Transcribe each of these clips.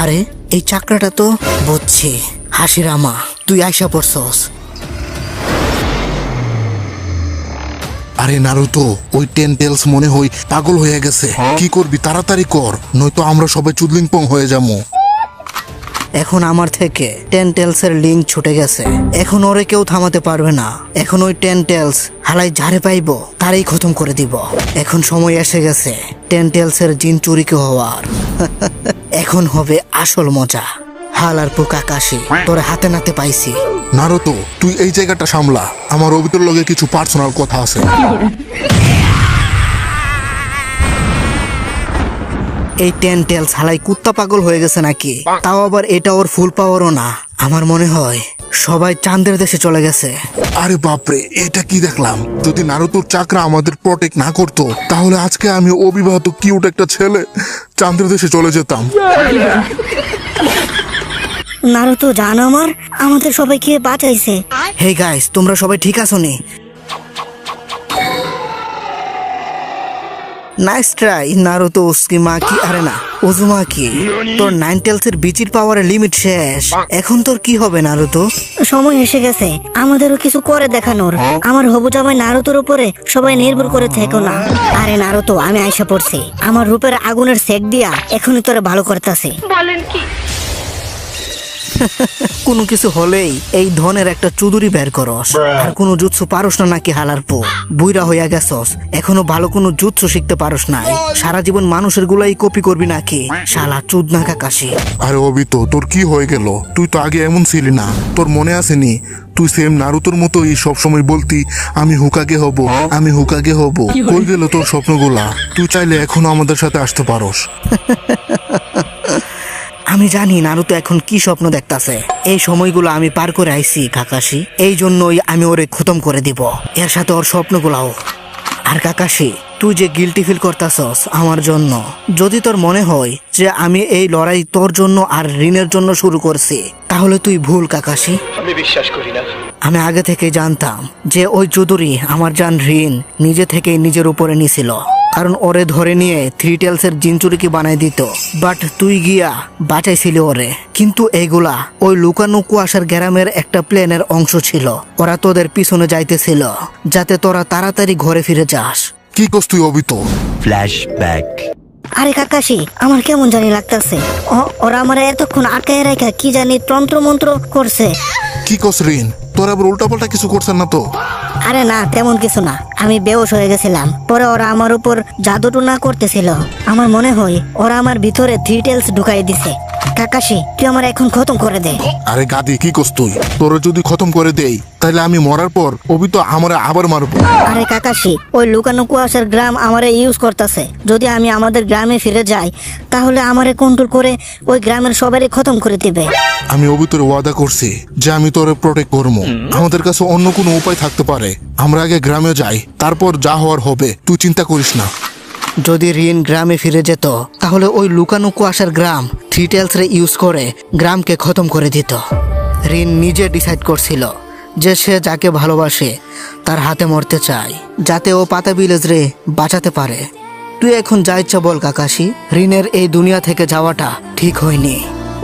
আরে এই চাকরাটা তো বুঝছি, হাসিরামা তুই আইসা পড়ছস। আরে নারুতো, ওই টেলস মনে হয় পাগল হয়ে গেছে। কি করবি, তাড়াতাড়ি কর, নয়তো আমরা সবাই চুদলিংপং হয়ে যাবো। এখন আমার থেকে টেলসের লিঙ্ক ছুটে গেছে, এখন ওরে কেউ থামাতে পারবে না। এখন ওই টেলস হালাই ঝাড়ে পাইবো তারই খতম করে দিব। এখন সময় এসে গেছে টেলসের জিন চুরিকে হওয়ার। এখন হবে আসল মজা। হাল আর পোকা কাশি তোর হাতে নাতে পাইছি। নারুতো, তুই এই জায়গাটা সামলা, আমার অভিতর লগে কিছু পার্সোনাল কথা আছে। এই টেলস হালাই কুত্তা পাগল হয়ে গেছে নাকি? তাও আবার এটা ওর ফুল পাওয়ারও না। আমার মনে হয় সবাই চাঁদের দেশে চলে গেছে। আরে বাপরে, এটা কি দেখলাম! যদি নারুতোর চাকরা আমাদের প্রটেক্ট না করতো, তাহলে আজকে আমি অবিবাহিত কিউট একটা ছেলে চাঁদের দেশে চলে যেতাম। নারুতো জান আমাদের সবাইকে বাঁচাইছে। হে গাইস, তোমরা সবাই ঠিক আছো নি? নাইস ট্রাই নারুতো উস্কিমাকি। আরে না, উজুমাকি। তোর টেলসের বিচির পাওয়ারের লিমিট শেষ। এখন তোর কি হবে নারুতো? সময় এসে গেছে আমাদেরও কিছু করে দেখানোর। আমার হবু জামাই নারুতোর উপরে সবাই নির্ভর করে থেকো না। আরে নারুতো, আমি আইসা পড়ছি। আমার রূপের আগুনের সেক দিয়া এখনই তোরে ভালো করতেছে। কোনো কিছু হলেই এই ধনের একটা চুদুরি বের করস। আর কোনো জুৎসু পারস না নাকি হালার পো? বুইরা হইয়া গেছস, এখনো ভালো কোনো জুৎসু শিখতে পারস নাই। সারা জীবন মানুষের গুলাই কপি করবি নাকি? শালা চুদনা কাকাশি। আরে অবিতো, তোর কি হয়ে গেল? তুই তো আগে এমন ছিলি না, তোর মনে আসেনি? তুই সেম নারুতোর মতোই সবসময় বলতি আমি হুকাগে হব, আমি হুকাগে হব। কই গেল তোর স্বপ্নগুলা? তুই চাইলে এখনো আমাদের সাথে আসতে পারস। আমি জানি নারুতো এখন কি স্বপ্ন দেখতাছে। এই সময়গুলো আমি পার করে আইছি কাকাশি, এই জন্যই আমি ওরে খতম করে দিব, এর সাথে ওর স্বপ্নগুলাও। আর কাকাশি, তুই যে গিল্টি ফিল করতাছস আমার জন্য, যদি তোর মনে হয় যে আমি এই লড়াই তোর জন্য আর ঋণের জন্য শুরু করছি, তাহলে তুই ভুল কাকাশি। আমি বিশ্বাস করি না। আমি আগে থেকে জানতাম যে ওই চৌধুরী আমার জান ঋণ নিজে থেকেই নিজের উপরে নিছিল, কারণ ওরে ধরে নিয়ে টেলসের জিনচুরিকে বানাই দিত। বাট তুই গিয়া বাঁচাইছিলি ওরে। কিন্তু এইগুলা ওই লুকানো কুয়াশার গ্রামের একটা প্লেনের অংশ ছিল। ওরা তোদের পিছনে যাইতেছিল যাতে তোরা তাড়াতাড়ি ঘরে ফিরে যাস। কি কস তুই অবিতো? ফ্ল্যাশব্যাক। আরে কাকাশি, আমার কেমন জানি লাগতাছে। ওরা আমার এতক্ষণ আটকায় রাখা কি জানি তন্ত্র মন্ত্র করছে। কি কস রিন? তোর আবার উল্টাপাল্টা কিছু করছেন না তো? আরে না, তেমন কিছু না। আমি বেহুশ হয়ে গেছিলাম, পরে ওরা আমার উপর জাদুটুনা করতেছিল। আমার মনে হয় ওরা আমার ভিতরে টেলস ঢুকাই দিছে। কাকাশি, তুই আমার এখন খতম করে দে। আরে গাদি, কি কস তুই? তোরে যদি খতম করে দেই, তাহলে আমি মরার পর অবিতো আমারে আবার মারবো। আরে কাকাশি, ওই লুকানো কুয়াশার গ্রাম আমারে ইউজ করতেছে। যদি আমি আমাদের গ্রামে ফিরে যাই, তাহলে আমারে কন্ট্রোল করে ওই গ্রামের সবারই খতম করে দিবে। আমি অবিতর ওয়াদা করছি যে আমি তোরে প্রোটেক্ট করবো। আমাদের কাছে অন্য কোনো উপায় থাকতে পারে। আমরা আগে গ্রামে যাই, তারপর যা হওয়ার হবে, তুই চিন্তা করিস না। যদি ঋণ গ্রামে ফিরে যেত, তাহলে ওই লুকানো কুয়াশার গ্রাম টেলসরে ইউজ করে গ্রামকে খতম করে দিত। ঋণ নিজে ডিসাইড করছিল যে সে যাকে ভালোবাসে তার হাতে মরতে চায়, যাতে ও পাতা ভিলেজ রে বাঁচাতে পারে। তুই এখন যা ইচ্ছা বল কাকাশি, ঋণের এই দুনিয়া থেকে যাওয়াটা ঠিক হয়নি।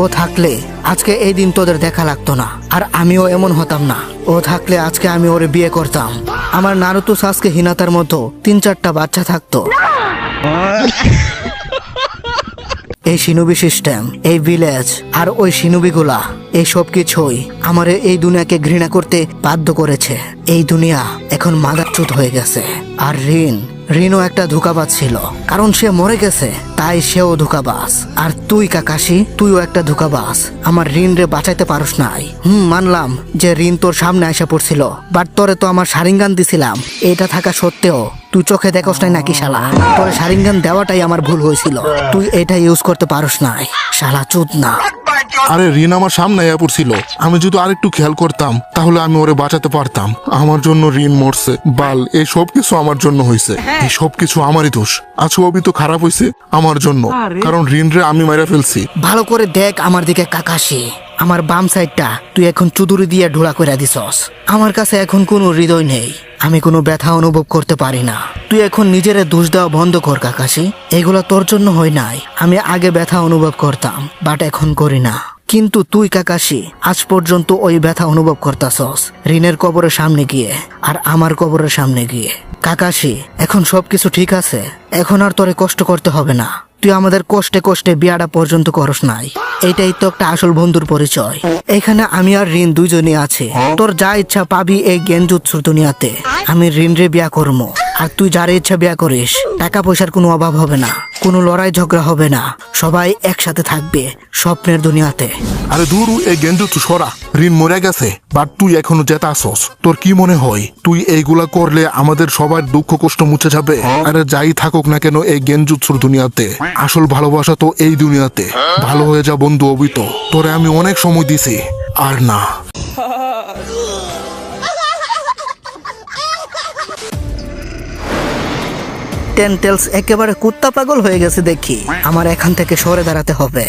ও থাকলে আজকে এই দিন তোদের দেখা লাগতো না, আর আমিও এমন হতাম না। ও থাকলে আজকে আমি ওরে বিয়ে করতাম। আমার নারুতো সাসকে হিনাতার মতো 3-4টা বাচ্চা থাকতো। এই শিনুবি সিস্টেম, এই ভিলেজ আর ওই শিনুবিগুলা, এই সব কিছুই আমার এই দুনিয়াকে ঘৃণা করতে বাধ্য করেছে। এই দুনিয়া এখন মাদারচুত হয়ে গেছে। আর ঋণও একটা ধোঁকাবাজ ছিল, কারণ সে মরে গেছে তাই সেও ধোঁকাবাজ। আর তুই কাকাশি, তুইও একটা ধোঁকাবাজ। আমার ঋণ রে বাঁচাইতে পারস নাই। মানলাম যে ঋণ তোর সামনে আসা পড়ছিল, বাট তোরে তো আমার শারিঙ্গান দিছিলাম। এটা থাকা সত্ত্বেও তুই চোখে দেখোস নাই নাকি শালা? তোর শারিঙ্গান দেওয়াটাই আমার ভুল হয়েছিল। তুই এটা ইউজ করতে পারস নাই, শালা চুদ না। আরে রিন আমার সামনে আয়া পড়ছিল, আমি যদি আরেকটু খেয়াল করতাম তাহলে আমি ওরে বাঁচাতে পারতাম। আমার জন্য রিন মরছে। বাল, এই সব কিছু আমার জন্য হয়েছে। এই সব কিছু আমারই দোষ। আজকে অবি তো খারাপ হয়েছে আমার জন্য, কারণ রিন রে আমি মাইরা ফেলছি। ভালো করে দেখ আমার দিকে কাকাশি, আমার বাম সাইডটা তুই এখন চুদুরি দিয়ে ঢোলা করে দিছস। আমার কাছে এখন কোনো হৃদয় নেই, আমি কোনো ব্যথা অনুভব করতে পারি না। তুই এখন নিজের দোষ দেওয়া বন্ধ কর কাকাশি, এগুলো তোর জন্য হয় নাই। আমি আগে ব্যথা অনুভব করতাম, বাট এখন করি না। কিন্তু তুই কাকাশি আজ পর্যন্ত ওই ব্যথা অনুভব করতাছস ঋণের কবরের সামনে গিয়ে আর আমার কবরের সামনে গিয়ে। কাকাশি এখন সবকিছু ঠিক আছে, এখন আর তোরে কষ্ট করতে হবে না। তুই আমাদের কষ্টে কষ্টে বিয়াটা পর্যন্ত করস নাই, এইটাই তো একটা আসল বন্ধুর পরিচয়। এখানে আমি আর ঋণ দুইজনই আছে। তোর যা ইচ্ছা পাবি এই গেঞ্জুৎসুর দুনিয়াতে। আমি ঋণ রে বিয়া করবো, আর তুই যার ইচ্ছা বিয়া করিস। টাকা পয়সার কোনো অভাব হবে না, কোনো লড়াই ঝগড়া হবে না, সবাই একসাথে থাকবে স্বপ্নের দুনিয়াতে। আরে দূর, এই গেঞ্জুৎসু সরা। ঋণ মরে গেছে, বাট তুই এখনো যেতে আসস। তোর কি মনে হয় তুই এইগুলা করলে আমাদের সবার দুঃখ কষ্ট মুছে যাবে? আরে যাই থাকুক না কেন এই গেঞ্জুৎসুর দুনিয়াতে, আসল ভালোবাসা তো এই দুনিয়াতে। ভালো হয়ে যা বন্ধু অবিত, তোরে আমি অনেক সময় দিছি, আর না। টেনটেলস একেবারে কুত্তা পাগল হয়ে গেছে দেখি। আমার এখান থেকে সরে দাঁড়াতে হবে।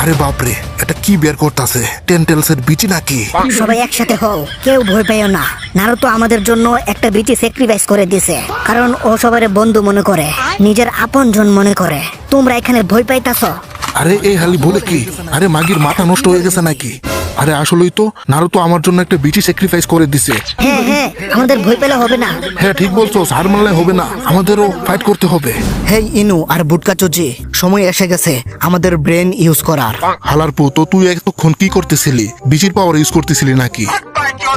আরে বাপরে, এটা কি বের করতেছে? টেনটেলসের বিচি নাকি? সবাই একসাথে হও, কেউ ভয় পাইও না। নারুতো আমাদের জন্য একটা বিটি স্যাক্রিফাইস করে দিছে, কারণ ও সবার বন্ধু মনে করে, নিজের আপনজন মনে করে। তোমরা এখানে ভয় পাইতাছো? আরে এই হালি বলে কি? আরে মাগির মাথা নষ্ট হয়ে গেছে নাকি? আরে আসলেই তো নারুতো আমার জন্য একটা বিচি স্যাক্রিফাইস করে দিছে। হ্যাঁ হ্যাঁ, আমাদের ভয় পেলে হবে না। হ্যাঁ ঠিক বলছো, হার মানলে হবে না, আমাদেরও ফাইট করতে হবে। হেই ইনু আর বুটকা চুজি, সময় এসে গেছে আমাদের ব্রেন ইউজ করার। হালার পো, তো তুই এতক্ষণ কি করতেছিলি? বিচির পাওয়ার ইউজ করতেছিলি নাকি?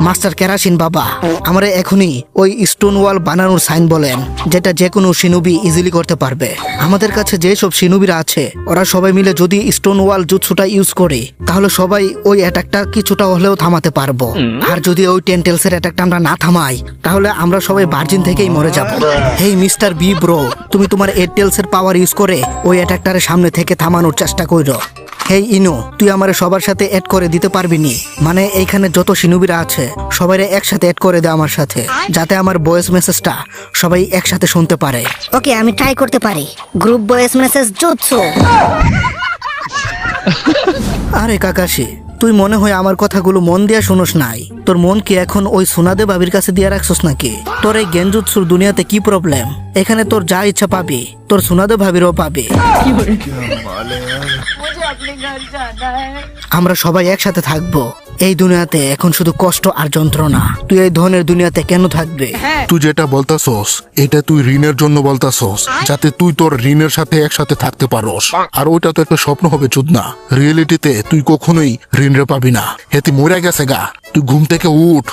মাস্টার কেরাসিন বাবা, আমরা এখনই ওই স্টোন ওয়াল বানানোর সাইন বলেন, যেটা যে কোনো শিনুবি ইজিলি করতে পারবে। আমাদের কাছে যেসব শিনুবিরা আছে ওরা সবাই মিলে যদি স্টোন ওয়াল জুৎসুটা ইউজ করে, তাহলে সবাই ওই অ্যাটাকটা কিছুটা হলেও থামাতে পারবো। আর যদি ওই টেনটেলসের অ্যাটাকটা আমরা না থামাই, তাহলে আমরা সবাই ভার্জিন থেকেই মরে যাব। হেই মিস্টার বি ব্রো, তুমি তোমার এয়ারটেলসের পাওয়ার ইউজ করে ওই অ্যাটাকটারে সামনে থেকে থামানোর চেষ্টা করো। হেই ইনু, তুই আমার সবার সাথে অ্যাড করে দিতে পারবি নি? মানে এইখানে যত শিনুবিরা আছে সবাই একসাথে অ্যাড করে দে আমার সাথে, যাতে আমার ভয়েস মেসেজটা সবাই একসাথে শুনতে পারে। ওকে, আমি ট্রাই করতে পারি। Group voice message jutsu. আরে কাকাশি, তুই মনে হয় আমার কথাগুলো মন দিয়ে শুনোস নাই। তোর মন কি এখন ওই সোনাদে ভাবির কাছে দিয়ে রাখছস নাকি? তোর এই গেঞ্জুৎসুর দুনিয়াতে কি প্রবলেম? এখানে তোর যা ইচ্ছা পাবি, তোর সোনাদে ভাবিরও পাবি। আমরা সবাই একসাথে থাকবো। এই দুনিয়াতে এখন শুধু কষ্ট আর যন্ত্রণা। তুই এই ধনের দুনিয়াতে কেন থাকবে? তুই যেটা বলতাছস এটা তুই ঋণের জন্য বলতাছস, যাতে তুই তোর ঋণের সাথে একসাথে থাকতে পারস। আর ওইটা তো একটা স্বপ্ন হবে চুদনা। রিয়েলিটিতে তুই কখনোই ঋণ রে পাবি না। হেতি মরে গেছে গা, তুই ঘুম থেকে উঠ।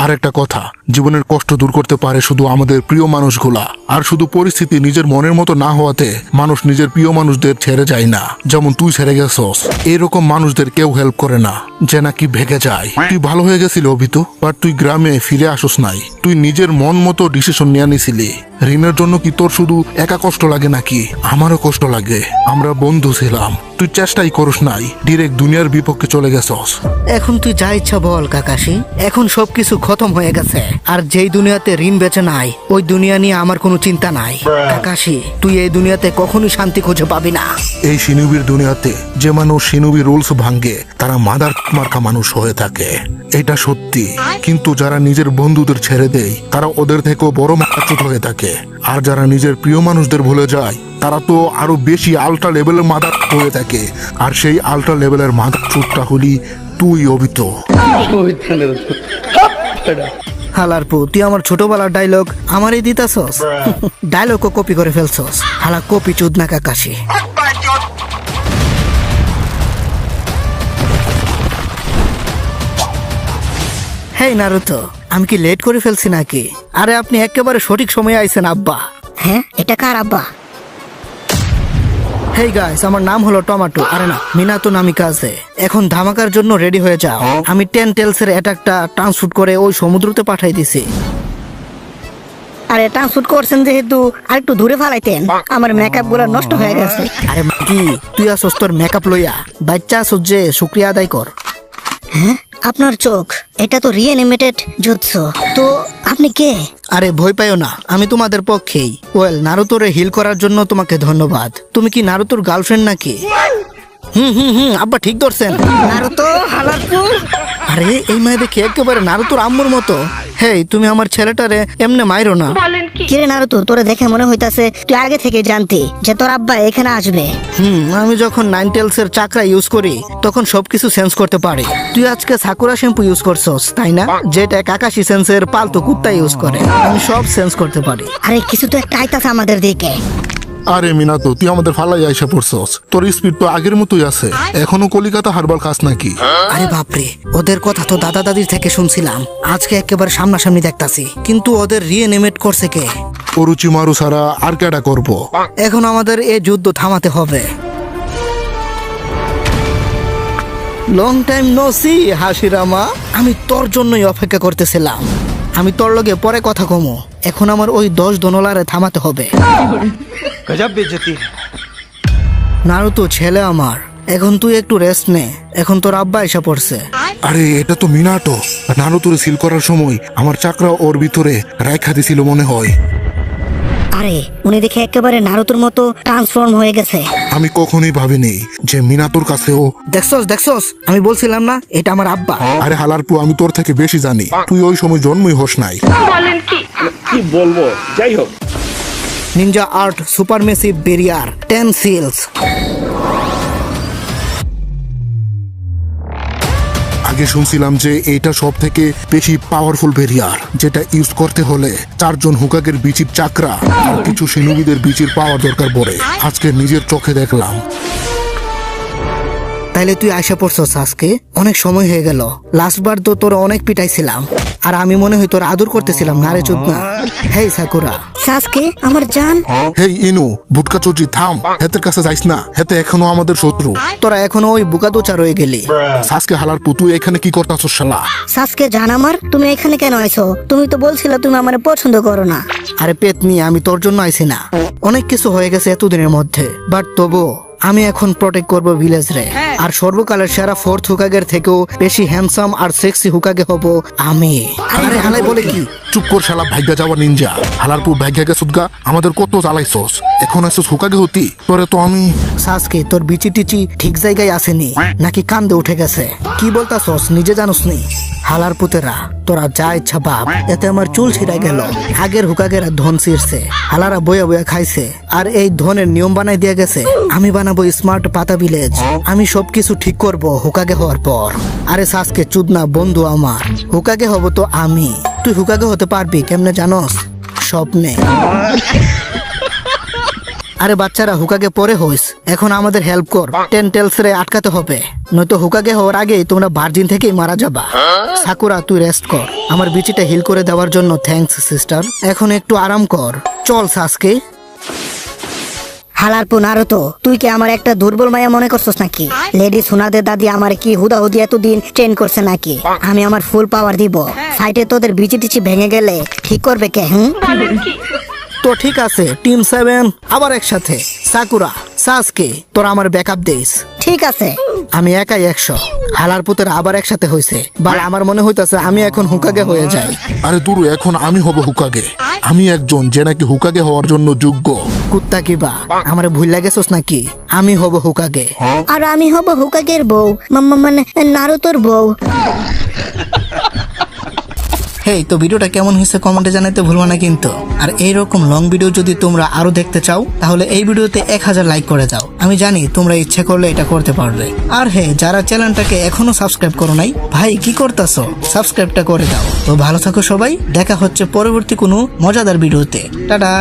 আর একটা কথা, জীবনের কষ্ট দূর করতে পারে শুধু আমাদের প্রিয় মানুষগুলা। আর শুধু পরিস্থিতি নিজের মনের মতো না হওয়াতে মানুষ নিজের প্রিয় মানুষদের ছেড়ে যায় না। যেমন তুই ছেড়ে গেছস, এরকম মানুষদের কেউ হেল্প করে না, যে নাকি ভেগে যায়। তুই ভালো হয়ে গেছিল অভিত, বাট তুই গ্রামে ফিরে আসস নাই। তুই নিজের মন মতো ডিসিশন নিয়ে নিছিলি। ঋণের জন্য কি তোর শুধু একা কষ্ট লাগে নাকি? আমারও কষ্ট লাগে। আমরা বন্ধু ছিলাম, তুই চেষ্টাই করস নাই, ডিরেক্ট দুনিয়ার বিপক্ষে চলে গেছস। এখন তুই যা ইচ্ছা বল কাকাশি, এখন সবকিছু খতম হয়ে গেছে। আর যেই দুনিয়াতে ঋণ বেঁচে নাই, ওই দুনিয়া নিয়ে আমার কোনো চিন্তা নাই। কাকাশি, তুই এই দুনিয়াতে কখনোই শান্তি খুঁজে পাবি না। এই শিনুবির দুনিয়াতে যে মানুষ শিনুবি রুলস ভাঙ্গে তারা মাদার মার্কা মানুষ হয়ে থাকে, এটা সত্যি। কিন্তু যারা নিজের বন্ধুদের ছেড়ে দেয় তারা ওদের থেকেও বড় মাথাচুত হয়ে থাকে। আর যারা নিজের প্রিয় মানুষদের ভুলে যায় তারা তো আরো বেশি আল্ট্রা লেভেলের মাদার হয়ে থাকে। আর সেই আল্ট্রা লেভেলের মাদারচুতটা হলি তুই অভিত। হালারপু, তুই আমার ছোটবেলার ডায়লগ আমারই দিতাছস? ডায়লগও কপি করে ফেলছস। হালা কপি চুদনা কাকাশি। হেই নারুতো, আমি কি লেট করে ফেলছি নাকি? আরে আপনি একেবারে সঠিক সময়ে আইছেন আব্বা। হ্যাঁ, এটা কার আব্বা? হেই গাইস, আমার নাম হলো টমেটো। আরে না, মিনাতো নামিকাজে। এখন ধামাকার জন্য রেডি হয়ে যাও। আমি টেনটেলসের অ্যাটাকটা ট্রান্সফুট করে ওই সমুদ্রতে পাঠাই দিছি। আরে ট্রান্সফুট করছেন যেহেতু আরেকটু দূরে ফালাইতেন, আমার মেকআপ গুলো নষ্ট হয়ে গেছে। আরে কি তুই আসস তোর মেকআপ লইয়া? বাচ্চা আসস যে শুক্রিয়া আদায় কর। হ্যাঁ, আপনার চোখ, এটা তো রিঅ্যানিমেটেড জুৎসু। তো আপনি কে? আরে ভয় পাইও না, আমি তোমাদের পক্ষেই। ওয়েল, নারুতোরে হিল করার জন্য তোমাকে ধন্যবাদ। তুমি কি নারুতোর গার্লফ্রেন্ড নাকি? আব্বা ঠিক ধরছেন। নারুতো হালারপু। আরে এই মেয়ে দেখে একেবারে নারুতোর আম্মুর মতো। হেই, তুমি আমার ছেলেটারে এমনে মাইরো না। কিরে নারুতো, তোরে দেখে মনে হইতাছে তুই আগে থেকে জানতি যে তোর আব্বা এখানে আসবে। আমি যখন 9 টেলসের চাকরা ইউজ করি তখন সবকিছু সেন্স করতে পারি। তুই আজকে সাকুরা শ্যাম্পু ইউজ করছস তাই না, যেটা কাকাশি সেন্সের পালতু কুত্তা ইউজ করে। আমি সব সেন্স করতে পারি। আরে কিছু তো একটা আইতাছে আমাদের দিকে। আরে মিনাতো, তুই আমাদের ফালাই আইসা পড়ছস। তোর স্পিড তো আগের মতোই আছে। এখনো কলিকাতা হারবাল খাস নাকি? আরে বাপরে, ওদের কথা তো দাদা দাদির থেকে শুনছিলাম, আজকে একেবারে সামনাসামনি দেখতাছি। কিন্তু ওদের রিএনিমেট করছে কে? অরুচি মারু ছাড়া আর কেডা করবো? এখন আমাদের এই যুদ্ধ থামাতে হবে। Long time no see Hashirama, আমি তোর জন্যই অপেক্ষা করতেছিলাম। আমি তোর লগে পরে কথা কমো, এখন আমার ওই 10 দনলারে থামাতে হবে। गजब बेइज्जती है। নারুতো ছেলে আমার, এখন তুই একটু রেস্ট নে, এখন তোর আব্বা এসে পড়ছে। আরে এটা তো মিনাটো। নারুতোরে সিল করার সময় আমার চাকরা ওর ভিতরে রাইখা দিছিল মনে হয়। আরে উনি দেখে একেবারে নারুতোর মতো ট্রান্সফর্ম হয়ে গেছে। আমি কখনোই ভাবিনি যে মিনাতোর কাছেও। দেখছস, আমি বলছিলাম না এটা আমার আব্বা। আরে হালারপু, আমি তোর থেকে বেশি জানি। তুই ওই সময় জন্মই হোস নাই। কি বলবো, যাই হোক। Ninja art supermassive barrier 10 seals. আগে শুনছিলাম যে এটা সব থেকে বেশি পাওয়ারফুল বেরিয়ার, যেটা ইউজ করতে হলে 4 জন হুকাগের বিচির চাকরা আর কিছু সিনুবিদের বিচির পাওয়ার দরকার পড়ে। আজকে নিজের চোখে দেখলাম। তাইলে তুই আশা পড়ছস আজকে? অনেক সময় হয়ে গেল। লাস্টবার তো তোর অনেক পিটাইছিলাম, আর আমি মনে হয় তোর আদর করতেছিলাম না রে চোদনা। হেই সাকুরা। সাসকে আমার জান। হেই ইনু, বুটকা চুজি থাম। হেতের কাছে যাইস না, হেতে এখনো আমাদের শত্রু। তোরা এখনো ওই বুকাদোচা রয়ে গেলি। সাসকে হালারপু, তুই এখানে কি করতাছস শালা? সাসকে জান আমার, তুমি এখানে কেন আইছো? তুমি তো বলছিলে তুমি আমার পছন্দ করো না। আরে পেতনি, আমি তোর জন্য আইছি না। অনেক কিছু হয়ে গেছে এতদিনের মধ্যে, বাট তবু আমি এখন প্রটেক্ট করব ভিলেজ রে। আর সর্বকালের সেরা 4th হুকাগের থেকেও বেশি হ্যান্ডসাম আর সেক্সি হুকাগে হব আমি। আরে হালাই বলে কি? চুপ কর শালা ভাগ্যা যাওয়া নিনজা। হালারপু ভাগ্যা গেছুদগা, আমাদের কত জ্বালাইছস। এখন আসছস হুকাগে হতি, তোরে তো আমি। সাসকে, তোর বিচি টিচি ঠিক জায়গায় আসেনি নাকি কান্দে উঠে গেছে? কি বলতাছস নিজে জানোস নি? হালার পুতেরা, তোরা যা ইচ্ছা বাপ, এতে আমার চুল ছিঁড়া গেল। আগের হুকাগেরা ধন ছিঁড়ছে, হালারা বইয়া বইয়া খাইছে, আর এই ধনের নিয়ম বানাই দিয়ে গেছে। আমি বানাবো স্মার্ট পাতা ভিলেজ। আমি সবকিছু ঠিক করব হুকাগে হওয়ার পর। আরে সাসকে চুদনা বন্ধু আমার, হুকাগে হব তো আমি। তুই হুকাগে হতে পারবি কেমনে জানোস? স্বপ্নে। আরে বাচ্চারা, হুকাগে পরে হইস, এখন আমাদের হেল্প কর। 10 টেলস রে আটকাতে হবে, নয়তো হুকাগে হওয়ার আগেই তোমরা ভার্জিন থেকেই মারা যাবা। সাকুরা, তুই রেস্ট কর। আমার বিচিটা হিল করে দেওয়ার জন্য থ্যাঙ্কস সিস্টার। এখন একটু আরাম কর। চল সাসকে। হালারপু নারুতো, তুই কি আমার একটা দুর্বল মায়া মনে করছস নাকি? লেডি সোনাদের দাদি আমার কি হুদাহুদি এতদিন ট্রেন করছে নাকি? আমি আমার ফুল পাওয়ার দিব। সাইডে তোদের বিচি টিচি ভেঙে গেলে ঠিক করবে কে? তো ঠিক আছে, টিম 7 আবার একসাথে। সাকুরা, সাসকে, তোরা আমার ব্যাকআপ দিস। ঠিক আছে। আমি একাই 100। হালার পুতেরা আবার একসাথে হইছে। বাল, আমার মনে হইতাছে আমি এখন হুকাগে হয়ে যাই। আরে দুরু, এখন আমি হব হুকাগে। আমি একজন যে নাকি হুকাগে হওয়ার জন্য যোগ্য। কুত্তা কিবা, আমার ভুল লাগেছস নাকি? আমি হব হুকাগে। আর আমি হব হুকাগের বউ, মানে নারুতোর বউ। হেই, তো ভিডিওটা কেমন হয়েছে কমেন্টে জানাতে ভুলবা না কিন্তু। আর এইরকম লং ভিডিও যদি তোমরা আরো দেখতে চাও, তাহলে এই ভিডিওতে 1000 লাইক করে যাও। আমি জানি তোমরা ইচ্ছে করলে এটা করতে পারবে। আর হ্যাঁ, যারা চ্যানেলটাকে এখনো সাবস্ক্রাইব করো নাই, ভাই কি করতেছো? সাবস্ক্রাইবটা করে দাও। তো ভালো থাকো সবাই, দেখা হচ্ছে পরবর্তী কোনো মজাদার ভিডিওতে। টাটা।